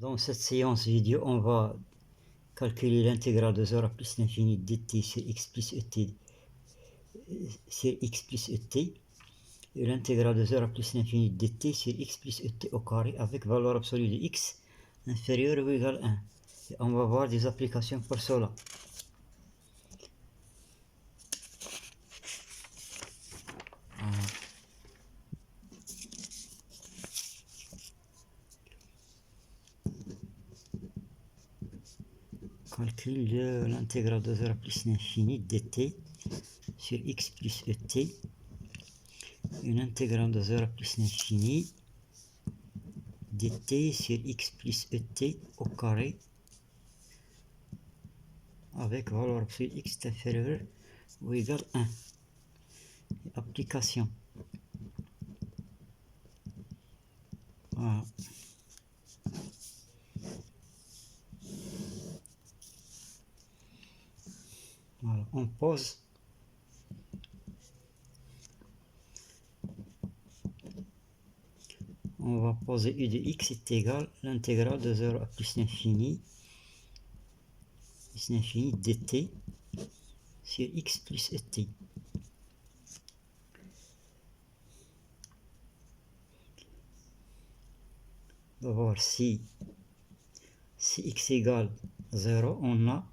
Dans cette séance vidéo, on va calculer l'intégrale de 0 à plus l'infini dt sur x plus et et l'intégrale de 0 à plus l'infini dt sur x plus et au carré avec valeur absolue de x inférieure ou égale 1. Et on va voir des applications pour cela. Calcul de l'intégrale de 0 à plus l'infini dt sur x plus et une intégrale de 0 à plus l'infini dt sur x plus et au carré avec valeur absolue x est inférieur ou égal 1. Application. Voilà. Voilà. On pose. On va poser u de x est égal à l'intégrale de 0 à plus l'infini dt sur x plus et. On va voir si x égale 0, on a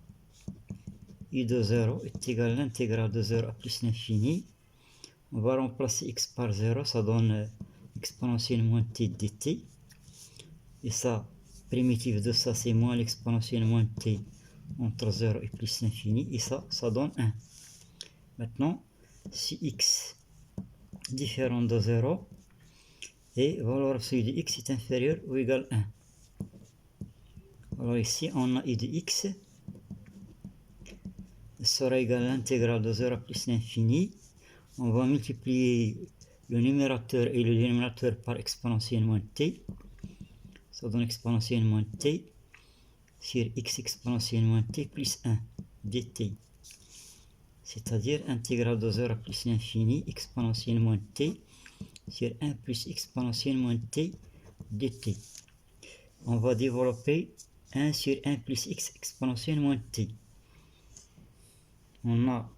u de 0 est égal à l'intégrale de 0 à plus l'infini. On va remplacer x par 0, ça donne exponentielle moins t dt. Et ça, primitive de ça, c'est moins l'exponentielle moins t entre 0 et plus l'infini. Et ça donne 1. Maintenant, si x différent de 0 et valeur absolue de x est inférieure ou égale 1. Alors ici, on a u de x sera égal à l'intégrale de 0 à plus l'infini. On va multiplier le numérateur et le dénominateur par exponentielle moins t. Ça donne exponentielle moins t sur x exponentielle moins t plus 1 dt. C'est-à-dire intégrale de 0 à plus l'infini exponentielle moins t sur 1 plus exponentielle moins t dt. On va développer 1 sur 1 plus x exponentielle moins t. On a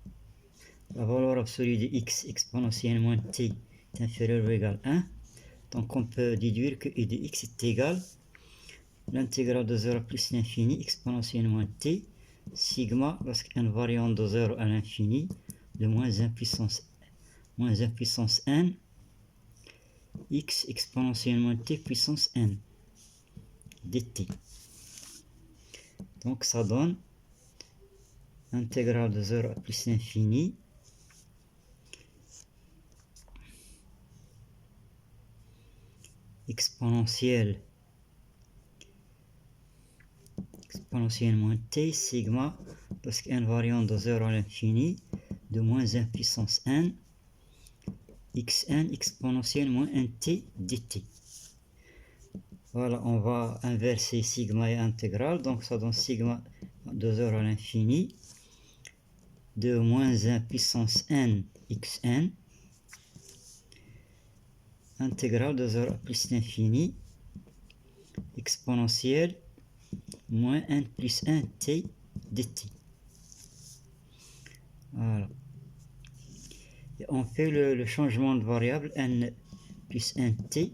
la valeur absolue de x exponentielle moins t est inférieure ou égale 1. Donc on peut déduire que u de x est égal à l'intégrale de 0 plus l'infini exponentielle moins t sigma lorsque n variant de 0 à l'infini de moins 1 puissance n x exponentielle moins t puissance n dt. Donc ça donne intégrale de 0 à plus l'infini exponentielle moins t sigma lorsque n variant de 0 à l'infini de moins 1 puissance n xn exponentielle moins 1t dt. Voilà, on va inverser sigma et intégrale, donc ça donne sigma de 0 à l'infini de moins 1 puissance n xn intégrale de 0 à plus l'infini exponentielle moins n plus 1 t dt. Voilà. Et on fait le changement de variable n plus 1 t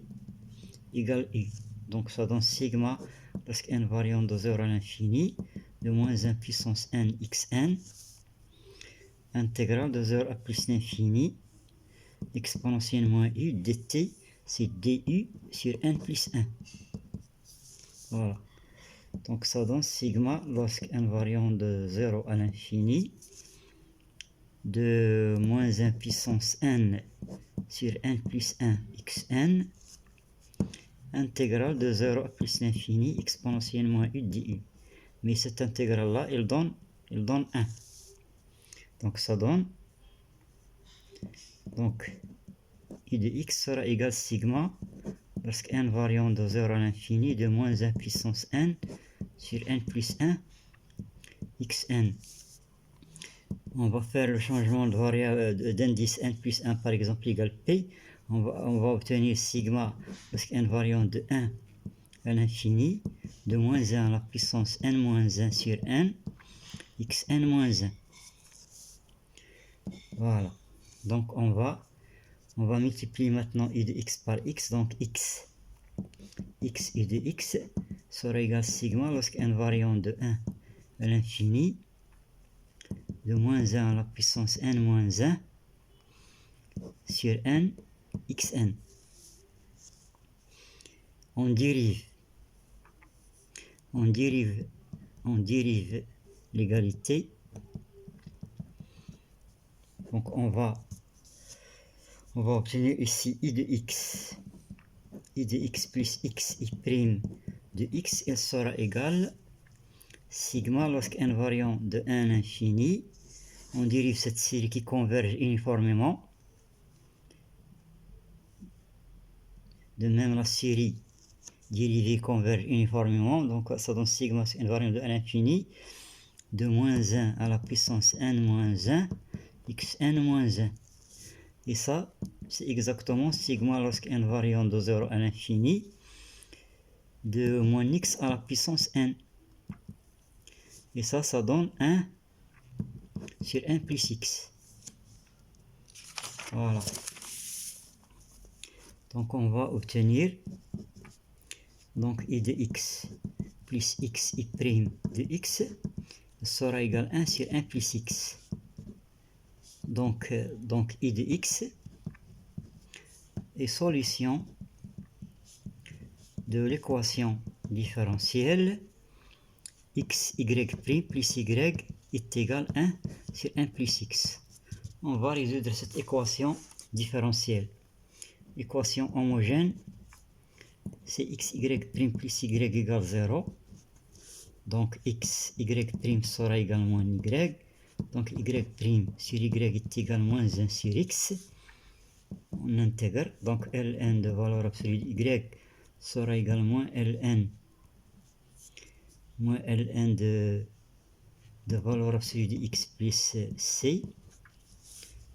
égale u. Donc ça donne sigma lorsque n variant de 0 à l'infini de moins 1 puissance n xn intégrale de 0 à plus l'infini exponentielle moins u dt, c'est du sur n plus 1. Voilà. Donc ça donne sigma lorsque n variant de 0 à l'infini de moins 1 puissance n sur n plus 1 xn intégrale de 0 à plus l'infini exponentielle moins u du. Mais cette intégrale là, elle donne 1. Donc ça donne u de x sera égal sigma lorsque n variant de 0 à l'infini de moins 1 puissance n sur n plus 1 xn. On va faire le changement de variable d'indice n plus 1 par exemple égale p. On va obtenir sigma lorsque n variant de 1 à l'infini de moins 1 à la puissance n moins 1 sur n, xn moins 1. Voilà. Donc on va multiplier maintenant u de x par x, donc x u de x sera égal à sigma lorsque n variant de 1 à l'infini, de moins 1 à la puissance n moins 1 sur n, xn. On dérive l'égalité. Donc on va obtenir ici i de x plus x i prime de x, elle sera égale sigma lorsque n variant de 1 à l'infini. On dérive cette série qui converge uniformément. De même, la série dérivée converge uniformément. Donc ça donne sigma lorsque n variant de 1 à l'infini, de moins 1 à la puissance n moins 1, xn moins 1. Et ça, c'est exactement sigma lorsque n variant de 0 à l'infini, de moins x à la puissance n. Et ça donne 1 sur 1 plus x. Voilà. Donc on va obtenir donc i de x plus x i prime de x sera égal à 1 sur 1 plus x. Donc i de x est solution de l'équation différentielle x, y' plus y est égal à 1 sur 1 plus x. On va résoudre cette équation différentielle. Équation homogène, c'est x, y' plus y égale 0. Donc x, y' sera également y. Donc y' sur y est égal à moins 1 sur x. On intègre. Donc ln de valeur absolue de y sera également ln de valeur absolue de x plus c.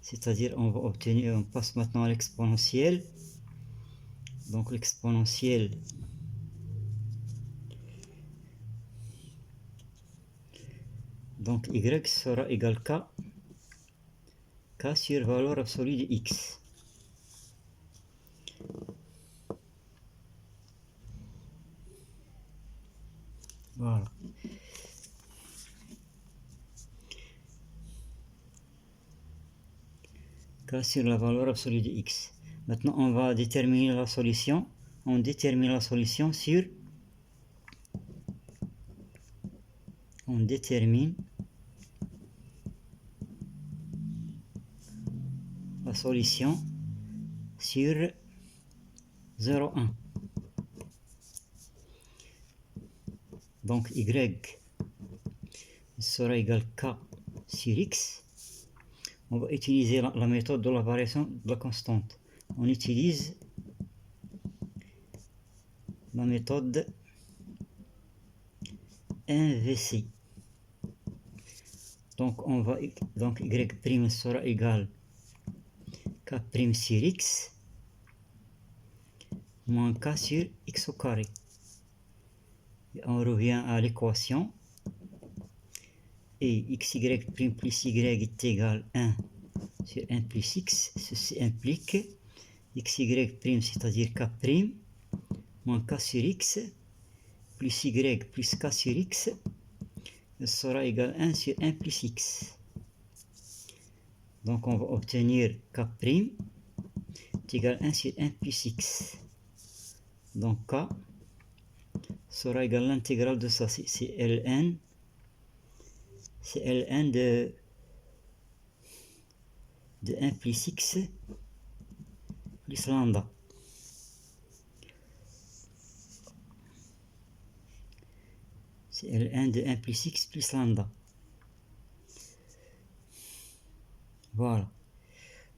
C'est-à-dire on passe maintenant à l'exponentielle. Donc l'exponentielle donc y sera égal à k sur valeur absolue de x. Voilà. K sur la valeur absolue de x. Maintenant, on va déterminer la solution. On détermine la solution sur... On détermine la solution sur 0, 1. Donc y sera égal à k sur x. On va utiliser la méthode de la variation de la constante. On utilise la méthode inversée. Donc y' sera égal à k' sur x moins k sur x au carré. Et on revient à l'équation. Et xy' plus y est égal à 1 sur 1 plus x. Ceci implique xy', c'est-à-dire k' moins k sur x plus y plus k sur x sera égal à 1 sur 1 plus x. Donc on va obtenir k' est égal à 1 sur 1 plus x. Donc k sera égal à l'intégrale de ça, c'est ln. C'est ln de 1 plus x plus lambda. C'est ln de 1 plus x plus lambda. Voilà.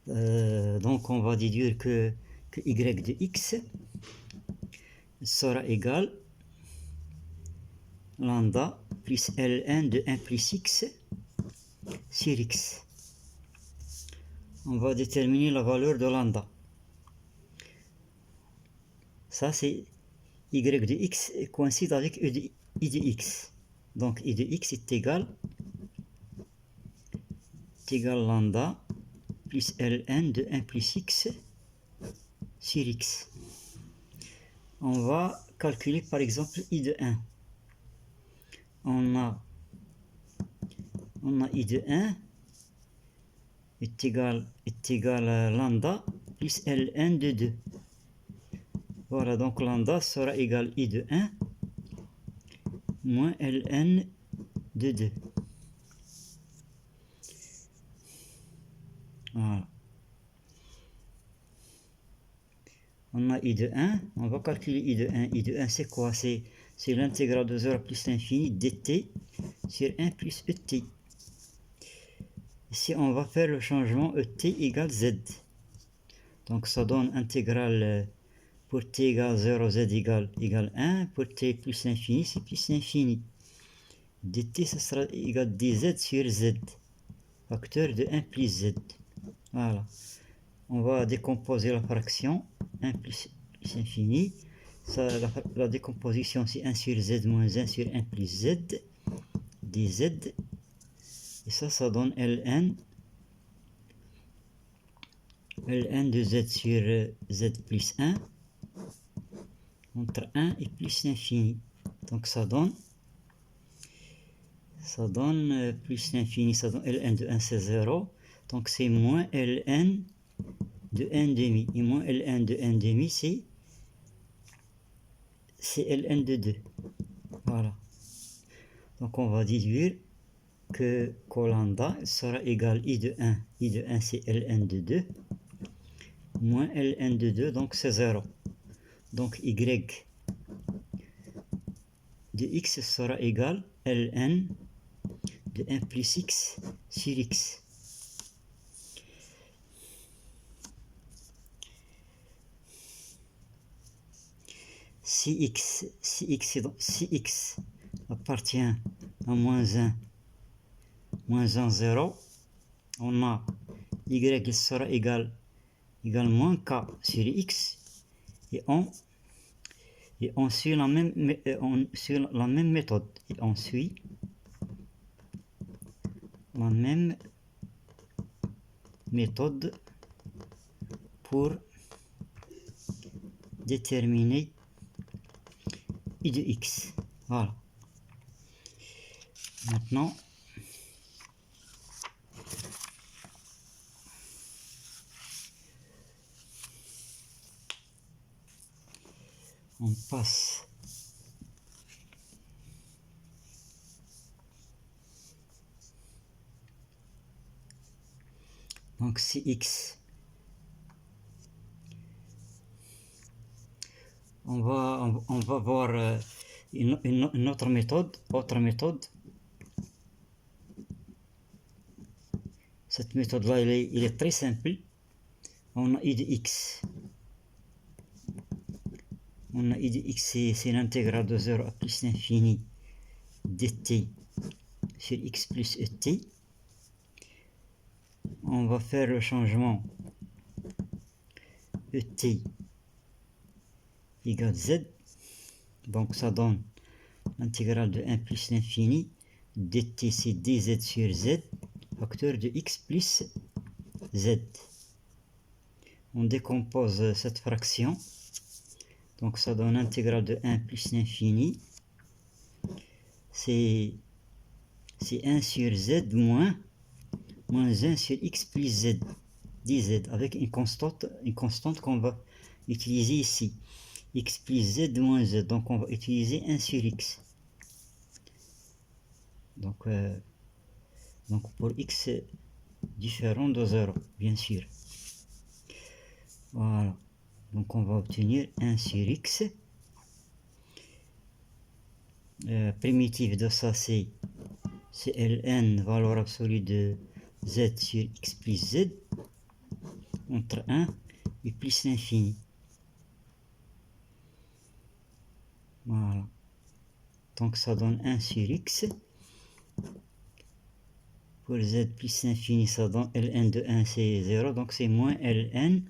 Donc on va déduire que y de x sera égal lambda plus ln de 1 plus x sur x. On va déterminer la valeur de lambda. Ça c'est y de x coïncide avec i de x. Donc i de x est égal lambda plus ln de 1 plus x sur x. On va calculer par exemple i de 1. On a i de 1 est égal lambda plus ln de 2. Voilà, donc lambda sera égal i de 1 moins ln de 2. Voilà. On a i de 1, on va calculer i de 1. I de 1 c'est quoi? C'est l'intégrale de 0 plus l'infini dt sur 1 plus et. Ici on va faire le changement et égale z. Donc ça donne intégrale pour t égale 0, z égale 1. Pour t plus l'infini, c'est plus l'infini. dt ça sera égal dz sur z, facteur de 1 plus z. Voilà. On va décomposer la fraction 1 plus infini. Ça, la décomposition c'est 1 sur z moins 1 sur 1 plus z dz. Et ça donne ln de z sur z plus 1 entre 1 et plus l'infini. Donc ça donne plus l'infini, ça donne ln de 1 c'est 0. Donc c'est moins ln de 1 demi. Et moins ln de 1 demi c'est ln de 2. Voilà. Donc on va déduire que lambda sera égal i de 1. I de 1 c'est ln de 2 moins ln de 2, donc c'est 0. Donc y de x sera égal ln de 1 plus x sur x. Si x appartient à moins 1, 0, on a y sera égal moins k sur x, et on suit la même méthode. Et on suit la même méthode pour déterminer i de x. Voilà. Maintenant, on passe donc c'est x. On va voir une autre méthode. Cette méthode-là, il est très simple. On a i de x. C'est l'intégrale de 0 à plus l'infini dt sur x plus et. On va faire le changement et égale z. Donc ça donne l'intégrale de 1 plus l'infini dt c'est dz sur z, facteur de x plus z. On décompose cette fraction. Donc ça donne l'intégrale de 1 plus l'infini. C'est 1 sur z moins 1 sur x plus z dz, avec une constante qu'on va utiliser ici. X plus z moins z. Donc on va utiliser 1 sur x. Donc pour x différent de 0, bien sûr. Voilà. Donc on va obtenir 1 sur x. Primitive de ça c'est ln, valeur absolue de z sur x plus z, entre 1 et plus l'infini. Voilà. Donc ça donne 1 sur x. Pour z plus l'infini, ça donne ln de 1 c'est 0, donc c'est moins ln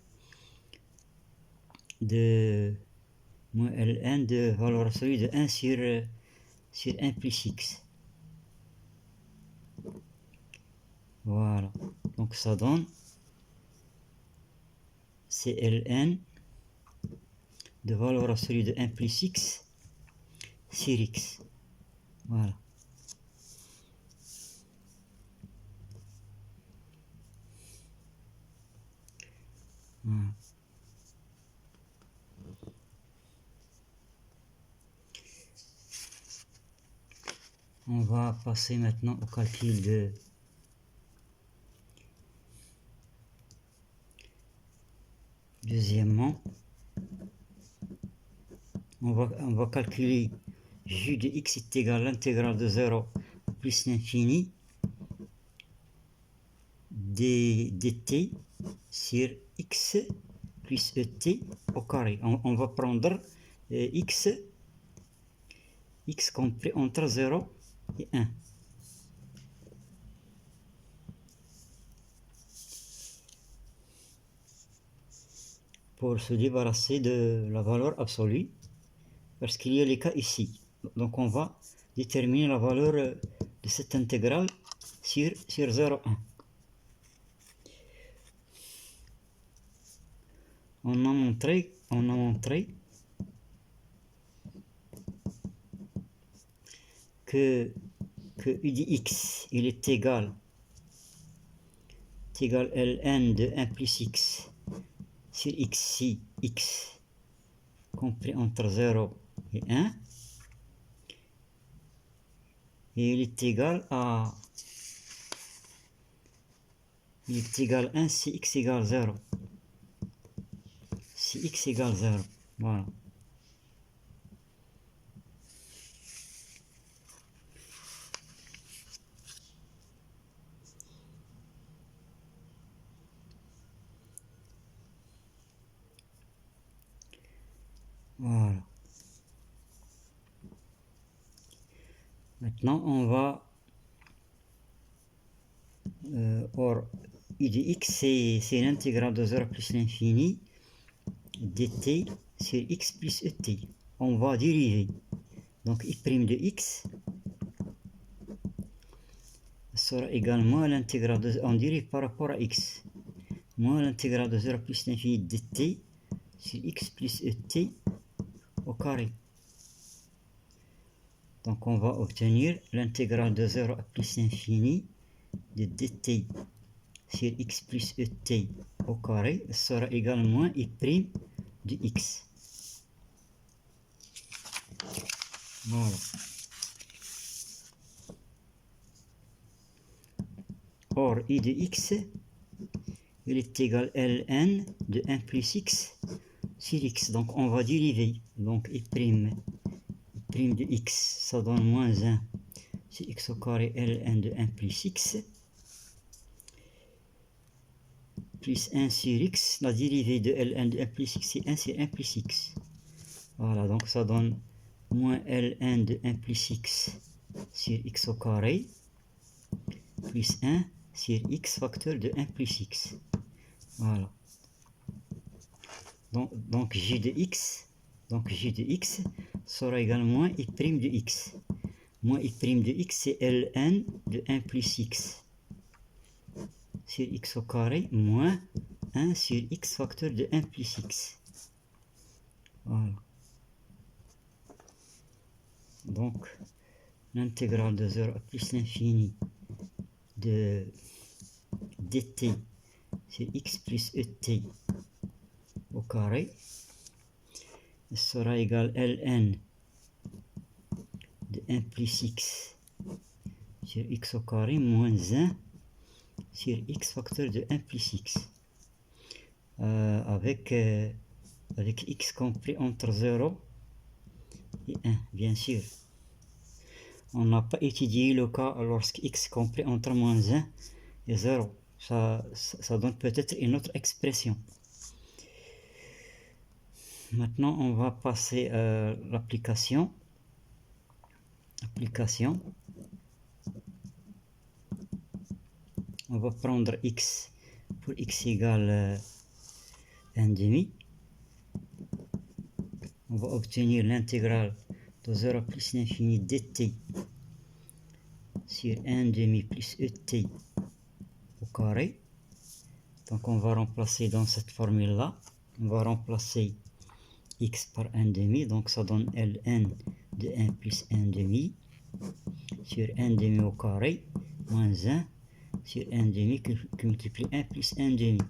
de moins Ln de valeur absolue de 1 sur 1 plus x. Voilà, donc ça donne c'est Ln de valeur absolue de 1 plus x sur x. Voilà. Voilà. On va passer maintenant au calcul de deuxièmement. On va calculer ju de x est égal à l'intégrale de 0 plus l'infini dt sur x plus et au carré. On va prendre x compris entre 0 et 1. Pour se débarrasser de la valeur absolue, parce qu'il y a les cas ici. Donc on va déterminer la valeur de cette intégrale sur 0,1. On a montré que u de x il est égal ln de 1 plus x sur x si x compris entre 0 et 1, et il est égal à 1 si x égale 0. Si x égale 0, voilà. Voilà. Maintenant, on va... or, u de x, c'est l'intégrale de 0 plus l'infini dt sur x plus et. On va dériver. Donc, i' de x sera également à l'intégrale de... On dérive par rapport à x. Moins l'intégrale de 0 plus l'infini dt sur x plus et au carré. Donc on va obtenir l'intégrale de 0 à plus l'infini de dt sur x plus et au carré sera également i' de x. Voilà. Or, i de x, il est égal à ln de 1 plus x sur x. Donc on va dériver. Donc i' de x, ça donne moins 1 sur x au carré ln de 1 plus x plus 1 sur x. La dérivée de ln de 1 plus x, c'est 1 sur 1 plus x. Voilà, donc ça donne moins ln de 1 plus x sur x au carré plus 1 sur x facteur de 1 plus x. Voilà. Donc j de x sera également i' de x. Moins i' de x, c'est ln de 1 plus x sur x au carré moins 1 sur x facteur de 1 plus x. Voilà. Donc, l'intégrale de 0 à plus l'infini de dt sur x plus et au carré sera égal à ln de 1 plus x sur x au carré moins 1 sur x facteur de 1 plus x. Avec x compris entre 0 et 1, bien sûr. On n'a pas étudié le cas lorsque x compris entre moins 1 et 0. Ça donne peut-être une autre expression. Maintenant, on va passer à l'application. On va prendre x pour x égale 1 demi. on va obtenir l'intégrale de 0 plus l'infini dt sur 1 demi plus et au carré. Donc on va remplacer dans cette formule là, on va remplacer x par 1 demi, donc ça donne ln de 1 plus 1 demi sur 1 demi au carré moins 1 sur 1 demi qui multiplie 1 plus 1 demi.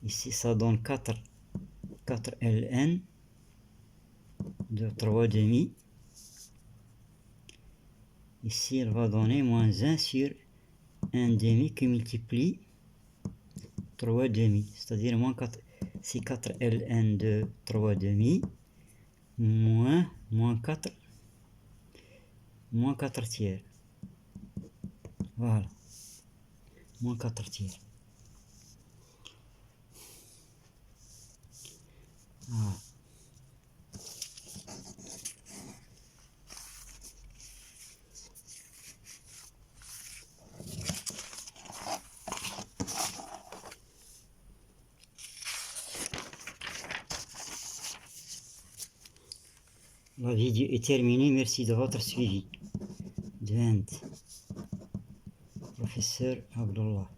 Ici ça donne 4 ln de 3 demi. Ici elle va donner moins 1 sur 1 demi qui multiplie 3 demi, c'est-à-dire moins 4, c'est 4 ln de 3 demi moins 4 tiers. Voilà, moins 4 tiers. Voilà. La vidéo est terminée, merci de votre suivi. Professeur Abdullah.